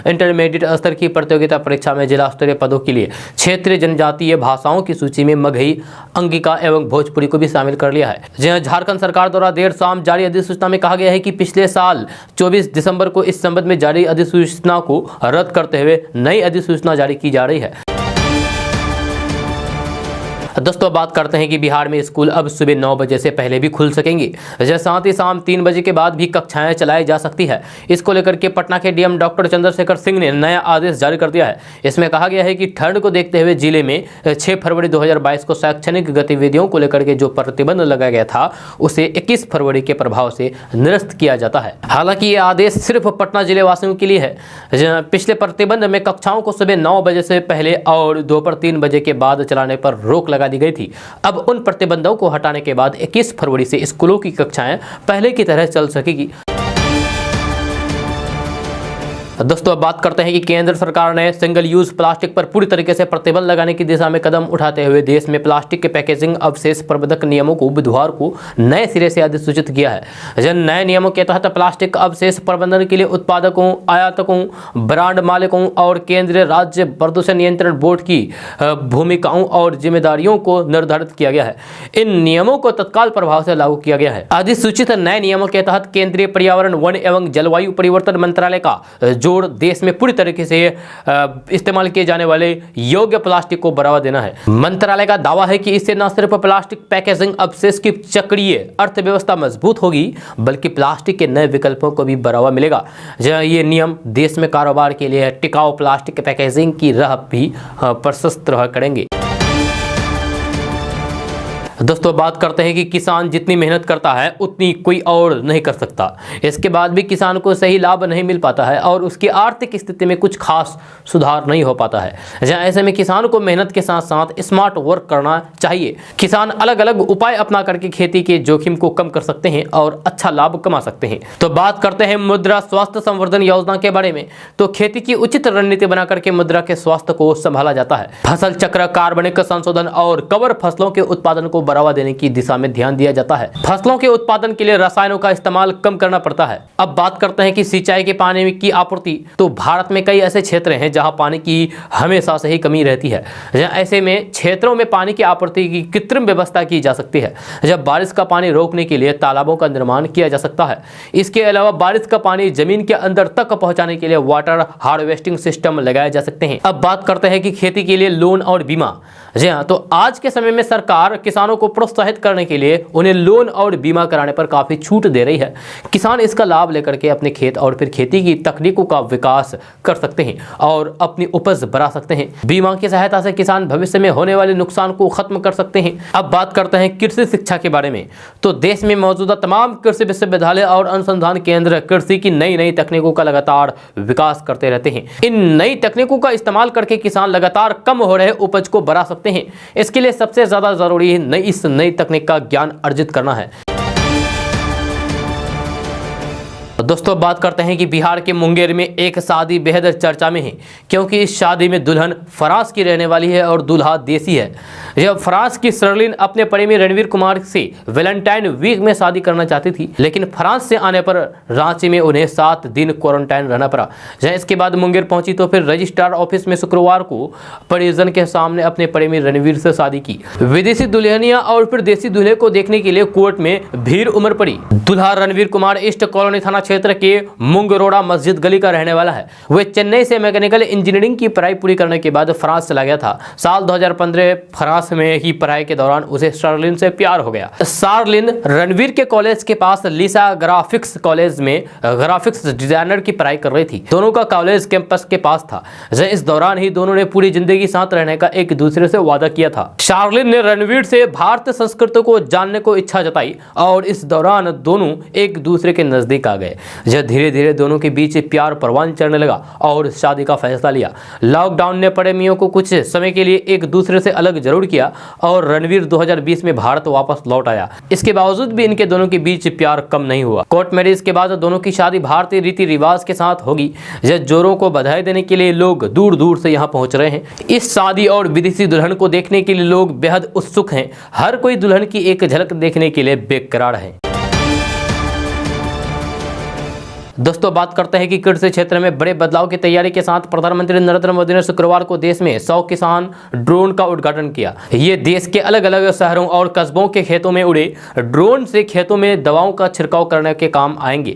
इंटरमीडिएट स्तर की प्रतियोगिता परीक्षा में जिला स्तरीय पदों के लिए क्षेत्रीय जनजातीय भाषाओं की सूची में मगही, अंगिका एवं भोजपुरी को भी शामिल कर लिया है। जहां झारखंड सरकार द्वारा देर शाम जारी अधिसूचना में कहा गया है कि पिछले साल 24 दिसंबर को इस संबंध में जारी अधिसूचना को रद्द करते हुए नई अधिसूचना जारी की जा रही है। दोस्तों बात करते हैं कि बिहार में स्कूल अब सुबह 9 बजे से पहले भी खुल सकेंगे, साथ ही शाम 3 बजे के बाद भी कक्षाएं चलाई जा सकती है। इसको लेकर के पटना के डीएम डॉक्टर चंद्रशेखर सिंह ने नया आदेश जारी कर दिया है। इसमें कहा गया है कि ठंड को देखते हुए जिले में 6 फरवरी 2022 को शैक्षणिक गतिविधियों को लेकर के जो प्रतिबंध लगाया गया था उसे 21 फरवरी के प्रभाव से निरस्त किया जाता है। हालांकि ये आदेश सिर्फ पटना जिले वासियों के लिए है। पिछले प्रतिबंध में कक्षाओं को सुबह 9 बजे से पहले और दोपहर 3 बजे के बाद चलाने पर रोक लगा दी गई थी। अब उन प्रतिबंधों को हटाने के बाद 21 फरवरी से स्कूलों की कक्षाएं पहले की तरह चल सकेगी। दोस्तों अब बात करते हैं कि केंद्र सरकार ने सिंगल यूज प्लास्टिक पर पूरी तरीके से प्रतिबंध लगाने की दिशा में कदम उठाते हुए देश में प्लास्टिक के पैकेजिंग अवशेष प्रबंधक नियमों को बुधवार को नए सिरे से अधिसूचित किया है। नए नियमों के तहत प्लास्टिक अवशेष प्रबंधन के लिए उत्पादकों, आयातकों, ब्रांड मालिकों और केंद्रीय राज्य प्रदूषण नियंत्रण बोर्ड की भूमिकाओं और जिम्मेदारियों को निर्धारित किया गया है। इन नियमों को तत्काल प्रभाव से लागू किया गया है। अधिसूचित नए नियमों के तहत केंद्रीय पर्यावरण, वन एवं जलवायु परिवर्तन मंत्रालय का जोड़ देश में पूरी तरीके से इस्तेमाल किए जाने वाले योग्य प्लास्टिक को बढ़ावा देना है। मंत्रालय का दावा है कि इससे न सिर्फ प्लास्टिक पैकेजिंग अवशेष की चक्रीय अर्थव्यवस्था मजबूत होगी बल्कि प्लास्टिक के नए विकल्पों को भी बढ़ावा मिलेगा। ये नियम देश में कारोबार के लिए टिकाऊ प्लास्टिक पैकेजिंग की राह भी प्रशस्त करेंगे। दोस्तों बात करते हैं कि किसान जितनी मेहनत करता है उतनी कोई और नहीं कर सकता। इसके बाद भी किसान को सही लाभ नहीं मिल पाता है और उसकी आर्थिक स्थिति में कुछ खास सुधार नहीं हो पाता है। ऐसे में किसान को मेहनत के साथ साथ स्मार्ट वर्क करना चाहिए। किसान अलग अलग उपाय अपना करके खेती के जोखिम को कम कर सकते हैं और अच्छा लाभ कमा सकते हैं। तो बात करते हैं मुद्रा स्वास्थ्य संवर्धन योजना के बारे में। तो खेती की उचित रणनीति बना करके मुद्रा के स्वास्थ्य को संभाला जाता है। फसल चक्र, कार्बनिक संशोधन और कवर फसलों के उत्पादन को बढ़ावा देने की दिशा में ध्यान दिया जाता है। फसलों के उत्पादन के लिए रसायनों का इस्तेमाल कम करना पड़ता है। अब बात करते हैं कि सिंचाई के पानी की आपूर्ति। तो भारत में कई ऐसे क्षेत्र हैं जहां पानी की हमेशा से ही कमी रहती है। ऐसे में क्षेत्रों में पानी की आपूर्ति की कृत्रिम व्यवस्था की जा सकती है। जब बारिश का पानी रोकने के लिए तालाबों का निर्माण किया जा सकता है। इसके अलावा बारिश का पानी जमीन के अंदर तक पहुंचाने के लिए वाटर हार्वेस्टिंग सिस्टम लगाए जा सकते हैं। अब बात करते हैं कि खेती के लिए लोन और बीमा। जी हाँ, तो आज के समय में सरकार किसानों को प्रोत्साहित करने के लिए उन्हें लोन और बीमा कराने पर काफी छूट दे रही है। किसान इसका लाभ लेकर के अपने खेत और फिर खेती की तकनीकों का विकास कर सकते हैं और अपनी उपज बढ़ा सकते हैं। बीमा की सहायता से किसान भविष्य में होने वाले नुकसान को खत्म कर सकते हैं। अब बात करते हैं कृषि शिक्षा के बारे में। तो देश में मौजूदा तमाम कृषि विश्वविद्यालय और अनुसंधान केंद्र कृषि की नई नई तकनीकों का लगातार विकास करते रहते हैं। इन नई तकनीकों का इस्तेमाल करके किसान लगातार कम हो रहे उपज को बढ़ा सकते हैं। इसके लिए सबसे ज्यादा जरूरी है इस नई तकनीक का ज्ञान अर्जित करना है। दोस्तों बात करते हैं कि बिहार के मुंगेर में एक शादी बेहद चर्चा में है, क्योंकि इस शादी में दुल्हन फ्रांस की रहने वाली है और दूल्हा देसी है। यह फ्रांस की शर्लिन अपने प्रेमी रणवीर कुमार से वैलेंटाइन वीक में शादी करना चाहती थी, लेकिन फ्रांस से आने पर रांची में उन्हें 7 दिन क्वारंटाइन रहना पड़ा। इसके बाद मुंगेर पहुंची तो फिर रजिस्ट्रार ऑफिस में शुक्रवार को परिजन के सामने अपने प्रेमी रणवीर से शादी की। विदेशी दुल्हनिया और फिर देसी दूल्हे को देखने के लिए कोर्ट में भीड़ उमड़ पड़ी। दूल्हा रणवीर कुमार ईस्ट कॉलोनी थाना क्षेत्र के मुंगरोड़ा मस्जिद गली का रहने वाला है। वे चेन्नई से मैकेनिकल इंजीनियरिंग की पढ़ाई पूरी करने के बाद फ्रांस चला गया था। साल 2015 फ्रांस में ही पढ़ाई के दौरान उसे शार्लिन से प्यार हो गया। शार्लिन रणवीर के कॉलेज के पास लीसा ग्राफिक्स कॉलेज में ग्राफिक्स डिजाइनर की पढ़ाई कर रही थी। दोनों का कॉलेज कैंपस के पास था। इस दौरान ही दोनों ने पूरी जिंदगी साथ रहने का एक दूसरे से वादा किया था। शार्लिन ने रणवीर से भारतीय संस्कृति को जानने को इच्छा जताई और इस दौरान दोनों एक दूसरे के नजदीक आ गए। धीरे धीरे दोनों के बीच प्यार परवान चढ़ने लगा और शादी का फैसला लिया। लॉकडाउन ने प्रेमियों को कुछ समय के लिए एक दूसरे से अलग जरूर किया और रणवीर 2020 में भारत वापस लौट आया। इसके बावजूद भी इनके दोनों के बीच प्यार कम नहीं हुआ। कोर्ट मैरिज के बाद दोनों की शादी भारतीय रीति रिवाज के साथ होगी। जोड़ों को बधाई देने के लिए लोग दूर दूर से यहाँ पहुंच रहे हैं। इस शादी और विदेशी दुल्हन को देखने के लिए लोग बेहद उत्सुक हैं। हर कोई दुल्हन की एक झलक देखने के लिए बेकरार है। दोस्तों बात करते हैं कि कृषि क्षेत्र में बड़े बदलाव की तैयारी के साथ प्रधानमंत्री नरेंद्र मोदी ने शुक्रवार को देश में 100 किसान ड्रोन का उद्घाटन किया। ये देश के अलग अलग शहरों और कस्बों के खेतों में उड़े ड्रोन से खेतों में दवाओं का छिड़काव करने के काम आएंगे।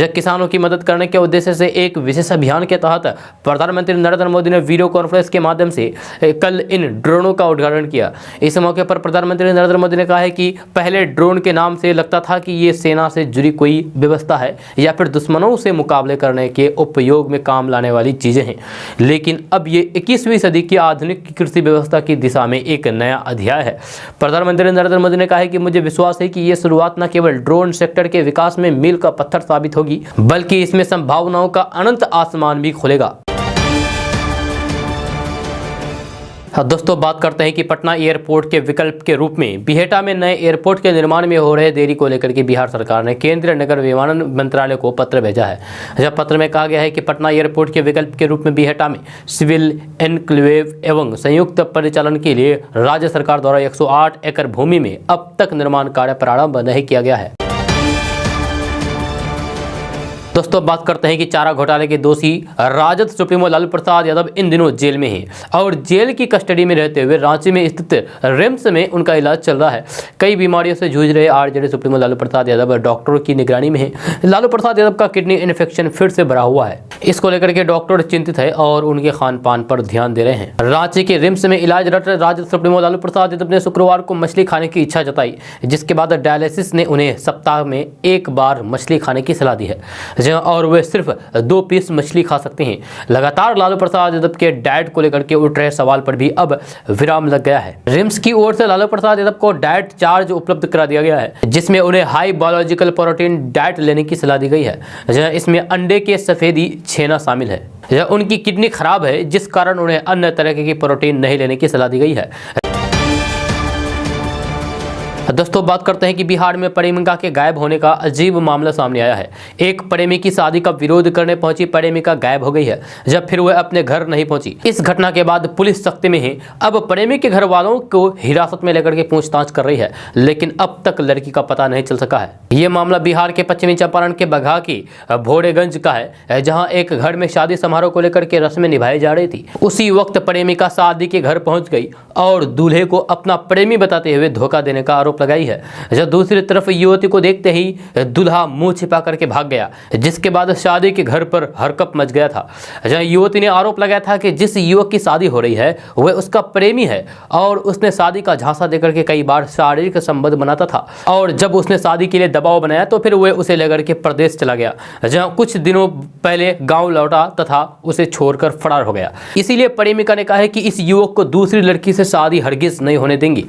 किसानों की मदद करने के उद्देश्य से एक विशेष अभियान के तहत प्रधानमंत्री नरेंद्र मोदी ने वीडियो कॉन्फ्रेंस के माध्यम से कल इन ड्रोनों का उद्घाटन किया। इस मौके पर प्रधानमंत्री नरेंद्र मोदी ने कहा है कि पहले ड्रोन के नाम से लगता था कि ये सेना से जुड़ी कोई व्यवस्था है या फिर दुश्मनों से मुकाबले करने के उपयोग में काम लाने वाली चीजें हैं, लेकिन अब ये 21वीं सदी की आधुनिक कृषि व्यवस्था की दिशा में एक नया अध्याय है। प्रधानमंत्री नरेंद्र मोदी ने कहा है कि मुझे विश्वास है कि ये शुरुआत न केवल ड्रोन सेक्टर के विकास में मील का पत्थर साबित होगी, बल्कि इसमें संभावनाओं का अनंत आसमान भी खुलेगा। दोस्तों बात करते हैं कि पटना एयरपोर्ट के विकल्प के रूप में बिहेटा में नए एयरपोर्ट के निर्माण में हो रहे देरी को लेकर के बिहार सरकार ने केंद्रीय नगर विमानन मंत्रालय को पत्र भेजा है। जब पत्र में कहा गया है कि पटना एयरपोर्ट के विकल्प के रूप में बिहेटा में सिविल एनक्लेव एवं संयुक्त परिचालन के लिए राज्य सरकार द्वारा 108 एकड़ भूमि में अब तक निर्माण कार्य प्रारंभ नहीं किया गया है। दोस्तों बात करते हैं कि चारा घोटाले के दोषी राजद सुप्रीमो लालू प्रसाद यादव इन दिनों जेल में हैं और जेल की कस्टडी में रहते हुए रांची में स्थित रिम्स में उनका इलाज चल रहा है। कई बीमारियों से जूझ रहे आरजेडी सुप्रीमो लालू प्रसाद यादव डॉक्टरों की निगरानी में है। लालू प्रसाद यादव का किडनी इन्फेक्शन फिर से बढ़ा हुआ है। इसको लेकर के डॉक्टर चिंतित है और उनके खान पान पर ध्यान दे रहे हैं। रांची के रिम्स में इलाजरत राजद सुप्रीमो लालू प्रसाद यादव ने शुक्रवार को मछली खाने की इच्छा जताई, जिसके बाद डायलिसिस ने उन्हें सप्ताह में एक बार मछली खाने की सलाह दी है और वे सिर्फ 2 पीस मछली खा सकते हैं। लगातार लालू प्रसाद यादव के डाइट को लेकर के उठ रहे सवाल पर भी अब विराम लग गया है। रिम्स की ओर से लालू प्रसाद यादव को डाइट चार्ज उपलब्ध करा दिया गया है, जिसमें उन्हें हाई बायोलॉजिकल प्रोटीन डाइट लेने की सलाह दी गई है। इसमें अंडे के सफेदी छेना शामिल है। उनकी किडनी खराब है, जिस कारण उन्हें अन्य तरह की प्रोटीन नहीं लेने की सलाह दी गई है। दोस्तों बात करते हैं कि बिहार में प्रेमिका के गायब होने का अजीब मामला सामने आया है। एक प्रेमी की शादी का विरोध करने पहुंची प्रेमिका गायब हो गई है, जब फिर वह अपने घर नहीं पहुंची। इस घटना के बाद पुलिस सख्ती में है। अब प्रेमी के घर वालों को हिरासत में लेकर के पूछताछ कर रही है, लेकिन अब तक लड़की का पता नहीं चल सका है। यह मामला बिहार के पश्चिमी चंपारण के बगहा की भोरेगंज का है, जहाँ एक घर में शादी समारोह को लेकर के रस्में निभाई जा रही थी। उसी वक्त प्रेमिका शादी के घर पहुंच गई और दूल्हे को अपना प्रेमी बताते हुए धोखा देने का आरोप लगाई है। जब दूसरी तरफ युवती को देखते ही दूल्हा मुंह छिपा करके भाग गया, जिसके बाद शादी के घर पर हरकंप मच गया था। जहां युवती ने आरोप लगाया था कि जिस युवक की शादी हो रही है वह उसका प्रेमी है और उसने शादी का झांसा देकर के कई बार शारीरिक संबंध बनाता था, और जब उसने शादी के लिए दबाव बनाया तो फिर वह उसे लेकर के प्रदेश चला गया, जहां कुछ दिनों पहले गांव लौटा तथा उसे छोड़कर फरार हो गया। इसीलिए प्रेमिका ने कहा है कि इस युवक को दूसरी लड़की से शादी हरगिज नहीं होने देंगी।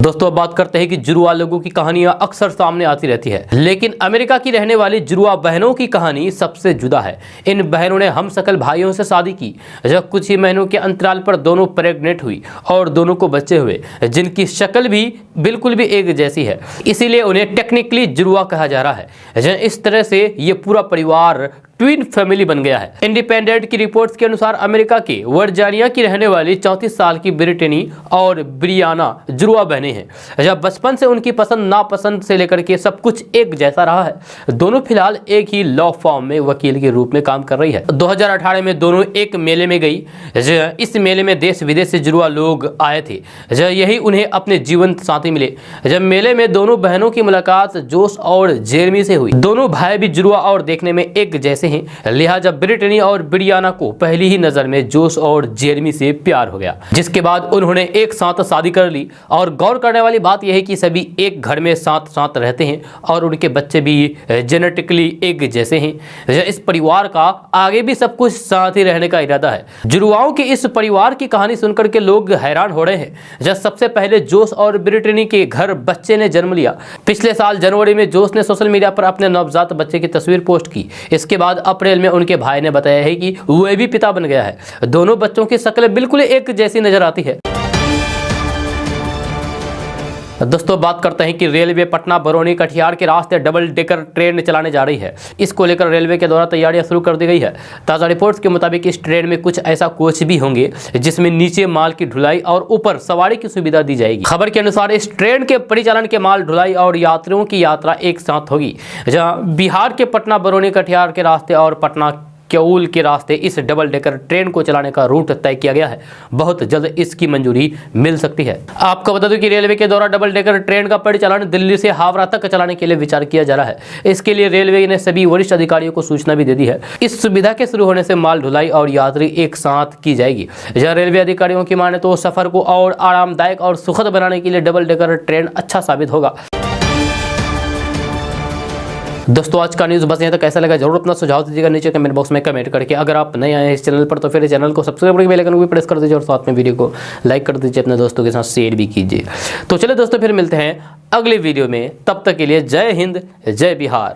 दोस्तों बात करते हैं कि जुड़वा लोगों की कहानियां अक्सर सामने आती रहती है, लेकिन अमेरिका की रहने वाली जुड़वा बहनों की कहानी सबसे जुदा है। इन बहनों ने हमशक्ल भाइयों से शादी की, जब कुछ ही महीनों के अंतराल पर दोनों प्रेग्नेंट हुई और दोनों को बच्चे हुए, जिनकी शक्ल भी बिल्कुल भी एक जैसी है। इसीलिए उन्हें टेक्निकली जुड़वा कहा जा रहा है। इस तरह से ये पूरा परिवार ट्विन फैमिली बन गया है। इंडिपेंडेंट की रिपोर्ट्स के अनुसार अमेरिका के वर्जीनिया की रहने वाली 34 साल की ब्रिटेनी और ब्रियाना जुड़वा बहनें हैं। जब बचपन से उनकी पसंद नापसंद से लेकर के सब कुछ एक जैसा रहा है। दोनों फिलहाल एक ही लॉ फॉर्म में वकील के रूप में काम कर रही है। 2018 में दोनों एक मेले में गई। इस मेले में देश विदेश से जुड़वा लोग आए थे। यही उन्हें अपने जीवन साथी मिले। जब मेले में दोनों बहनों की मुलाकात जोश और जेरमी से हुई। दोनों भाई भी जुड़वा और देखने में एक जैसे हैं, लिहाजा ब्रिटेनी और ब्रियाना को पहली ही नजर में जोश और जेरमी से प्यार हो गया, जिसके बाद उन्होंने एक साथ शादी कर ली। और गौर करने वाली बात यह है कि सभी एक घर में साथ साथ रहते हैं और उनके बच्चे भी जेनेटिकली एक जैसे हैं। इस परिवार का आगे भी सब कुछ साथ ही रहने का इरादा है। जुड़वाओं के इस परिवार की कहानी सुनकर के लोग हैरान हो रहे हैं। जब सबसे पहले जोश और ब्रिटेनी के घर बच्चे ने जन्म लिया। पिछले साल जनवरी में जोश ने सोशल मीडिया पर अपने नवजात बच्चे की तस्वीर पोस्ट की। इसके बाद अप्रैल में उनके भाई ने बताया है कि वह भी पिता बन गया है। दोनों बच्चों की शक्ल बिल्कुल एक जैसी नजर आती है। दोस्तों बात करते हैं कि रेलवे पटना बरौनी कटिहार के रास्ते डबल डेकर ट्रेन चलाने जा रही है। इसको लेकर रेलवे के द्वारा तैयारियां शुरू कर दी गई है। ताज़ा रिपोर्ट्स के मुताबिक इस ट्रेन में कुछ ऐसा कोच भी होंगे जिसमें नीचे माल की ढुलाई और ऊपर सवारी की सुविधा दी जाएगी। खबर के अनुसार इस ट्रेन के परिचालन के माल ढुलाई और यात्रियों की यात्रा एक साथ होगी, जहाँ बिहार के पटना बरौनी कटिहार के रास्ते और पटना केउल के रास्ते इस डबल डेकर ट्रेन को चलाने का रूट तय किया गया है। बहुत जल्द इसकी मंजूरी मिल सकती है। आपको बता दूं कि रेलवे के द्वारा डबल डेकर ट्रेन का परिचालन दिल्ली से हावड़ा तक चलाने के लिए विचार किया जा रहा है। इसके लिए रेलवे ने सभी वरिष्ठ अधिकारियों को सूचना भी दे दी है। इस सुविधा के शुरू होने से माल ढुलाई और यात्री एक साथ की जाएगी। जहाँ रेलवे अधिकारियों की माने तो सफर को और आरामदायक और सुखद बनाने के लिए डबल डेकर ट्रेन अच्छा साबित होगा। दोस्तों आज का न्यूज़ बस यहाँ तक। कैसा लगा जरूर अपना सुझाव दीजिएगा नीचे कमेंट बॉक्स में कमेंट करके। अगर आप नए आए हैं इस चैनल पर तो फिर चैनल को सब्सक्राइब करके बेल आइकन को भी प्रेस कर दीजिए और साथ में वीडियो को लाइक कर दीजिए, अपने दोस्तों के साथ शेयर भी कीजिए। तो चलिए दोस्तों फिर मिलते हैं अगले वीडियो में, तब तक के लिए जय हिंद जय बिहार।